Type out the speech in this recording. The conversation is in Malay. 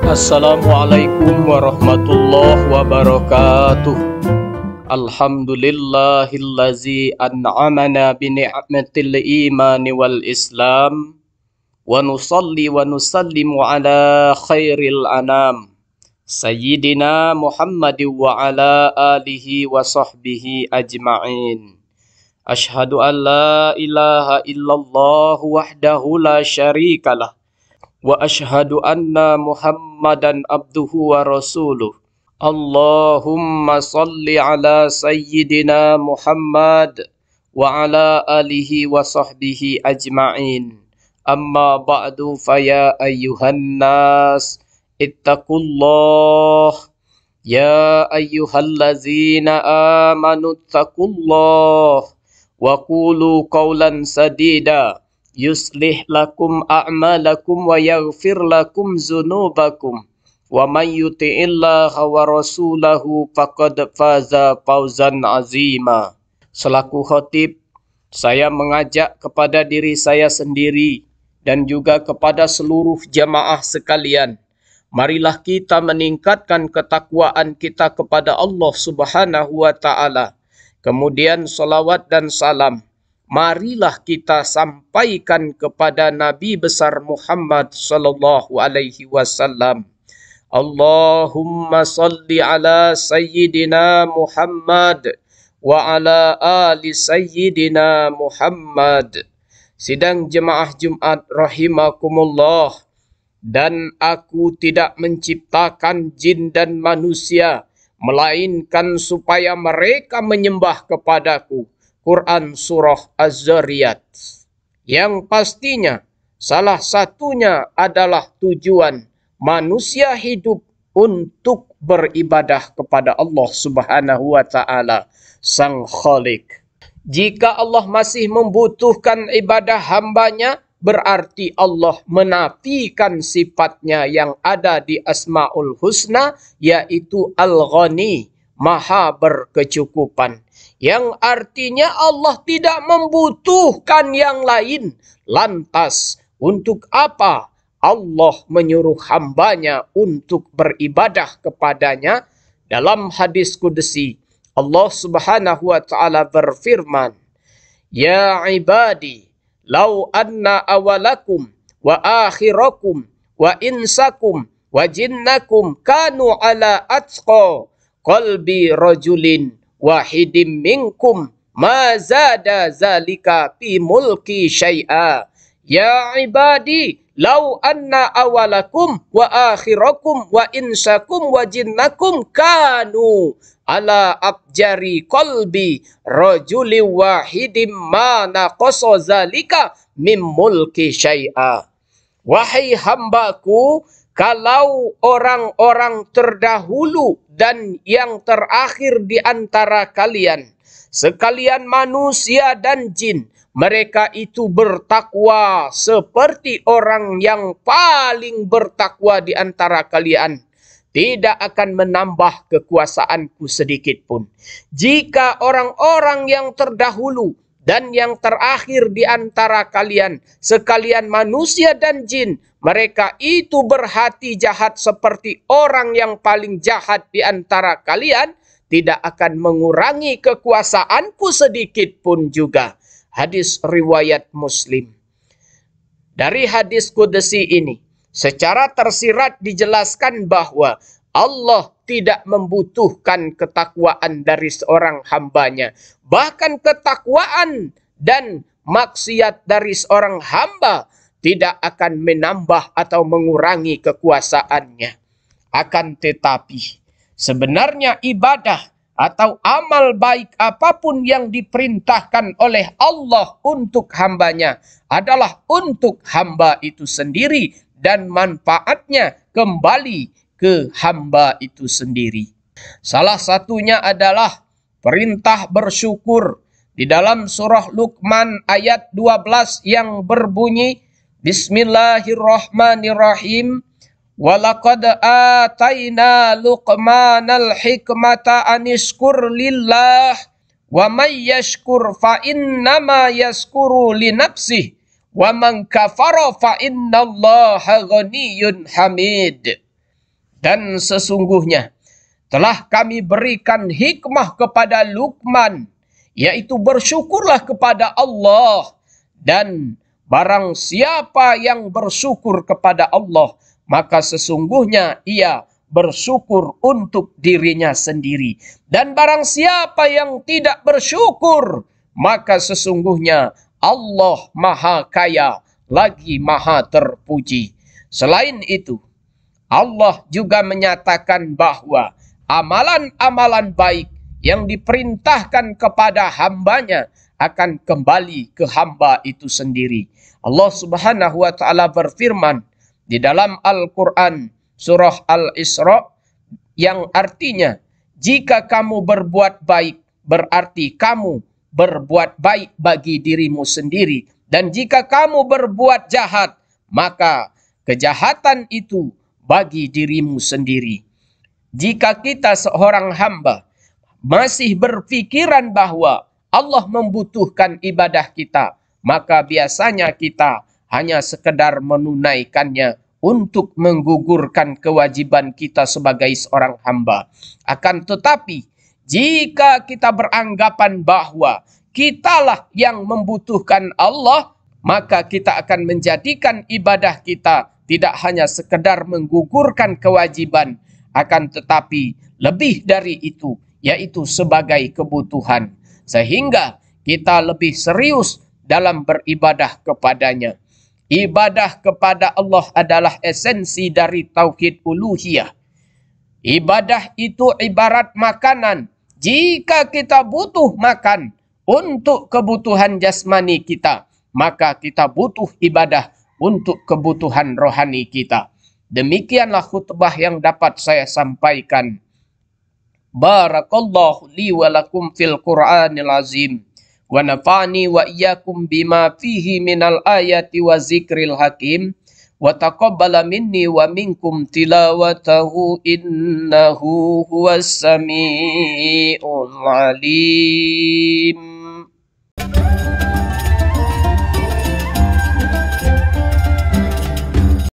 Assalamualaikum warahmatullahi wabarakatuh. Alhamdulillahillazi an'amana bi ni'matil imani wal islam wa nusalli wa nusallimu ala khairil anam Sayyidina Muhammadin wa ala alihi wa sahbihi ajma'in. Ashhadu an la ilaha illallah wahdahu la syarikalah wa ashhadu anna Muhammadan abduhu wa rasuluh. Allahumma salli ala sayyidina Muhammad wa ala alihi wa sahbihi ajma'in. Amma ba'du faya ayyuhan nas ittaqullah ya ayyuhallazina amanu ittaqullah wa qulu qawlan sadida yuslih lakum a'malakum wa yaghfir lakum zunubakum wa man yuti'illaha wa rasulahu faqad faza fawzan azima. Selaku khatib, saya mengajak kepada diri saya sendiri dan juga kepada seluruh jamaah sekalian. Marilah kita meningkatkan ketakwaan kita kepada Allah Subhanahu wa taala. Kemudian salawat dan salam marilah kita sampaikan kepada Nabi besar Muhammad sallallahu alaihi wasallam. Allahumma salli ala sayyidina Muhammad wa ala ali sayyidina Muhammad. Sidang jemaah Jumat rahimakumullah, dan aku tidak menciptakan jin dan manusia melainkan supaya mereka menyembah kepadaku. Quran Surah Az-Zariyat. Yang pastinya salah satunya adalah tujuan manusia hidup untuk beribadah kepada Allah Subhanahu wa taala, Sang Khalik. Jika Allah masih membutuhkan ibadah hambanya, berarti Allah menafikan sifatnya yang ada di Asmaul Husna, yaitu Al-Ghani, Maha berkecukupan. Yang artinya Allah tidak membutuhkan yang lain. Lantas, untuk apa Allah menyuruh hambanya untuk beribadah kepadanya? Dalam hadis qudsi, Allah Subhanahu wa taala berfirman, Ya ibadi, law anna awalakum wa akhirakum wa insakum wa jinnakum kanu ala atqa qalbi rajulin wahidim minkum ma zada zalika fi mulki syai'a. Ya ibadi, law anna awalakum wa akhirakum wa insakum wa jinnakum kanu ala abjari qalbi rajuli wahidim ma naqasa zalika min mulki syai'a. Wahai hambaku, kalau orang-orang terdahulu dan yang terakhir di antara kalian, sekalian manusia dan jin, mereka itu bertakwa seperti orang yang paling bertakwa di antara kalian, tidak akan menambah kekuasaanku sedikit pun. Jika orang-orang yang terdahulu dan yang terakhir di antara kalian, sekalian manusia dan jin, mereka itu berhati jahat seperti orang yang paling jahat di antara kalian, tidak akan mengurangi kekuasaanku sedikit pun juga. Hadis riwayat Muslim. Dari hadis qudsi ini, secara tersirat dijelaskan bahwa Allah tidak membutuhkan ketakwaan dari seorang hambanya. Bahkan ketakwaan dan maksiat dari seorang hamba tidak akan menambah atau mengurangi kekuasaannya. Akan tetapi, sebenarnya ibadah atau amal baik apapun yang diperintahkan oleh Allah untuk hambanya adalah untuk hamba itu sendiri dan manfaatnya kembali ke hamba itu sendiri. Salah satunya adalah perintah bersyukur di dalam surah Luqman ayat 12 yang berbunyi, Bismillahirrahmanirrahim. Walaqad ataina Luqmanal hikmata anishkur lillah wa may yashkur fa innama yaskuru li nafsihi wa man kafara fa innallaha ghaniyyun hamid. Dan sesungguhnya telah kami berikan hikmah kepada Luqman, yaitu bersyukurlah kepada Allah. Dan barang siapa yang bersyukur kepada Allah, maka sesungguhnya ia bersyukur untuk dirinya sendiri. Dan barang siapa yang tidak bersyukur, maka sesungguhnya Allah Maha Kaya lagi Maha Terpuji. Selain itu, Allah juga menyatakan bahwa amalan-amalan baik yang diperintahkan kepada hambanya akan kembali ke hamba itu sendiri. Allah Subhanahu wa taala berfirman di dalam Al-Qur'an surah Al-Isra yang artinya, jika kamu berbuat baik berarti kamu berbuat baik bagi dirimu sendiri, dan jika kamu berbuat jahat maka kejahatan itu bagi dirimu sendiri. Jika kita seorang hamba masih berpikiran bahwa Allah membutuhkan ibadah kita, maka biasanya kita hanya sekedar menunaikannya untuk menggugurkan kewajiban kita sebagai seorang hamba. Akan tetapi, jika kita beranggapan bahwa kitalah yang membutuhkan Allah, maka kita akan menjadikan ibadah kita tidak hanya sekedar menggugurkan kewajiban, akan tetapi lebih dari itu, yaitu sebagai kebutuhan. Sehingga kita lebih serius dalam beribadah kepadanya. Ibadah kepada Allah adalah esensi dari tauhid uluhiyah. Ibadah itu ibarat makanan. Jika kita butuh makan untuk kebutuhan jasmani kita, maka kita butuh ibadah untuk kebutuhan rohani kita. Demikianlah khutbah yang dapat saya sampaikan. Barakallahu li wa lakum fil Qur'anil azim. Wa nafa'ani wa iyyakum bima fihi minal ayati wa zikril hakim. Wa taqabbala minni wa minkum tilawatahu innahu huwas sami'ul alim.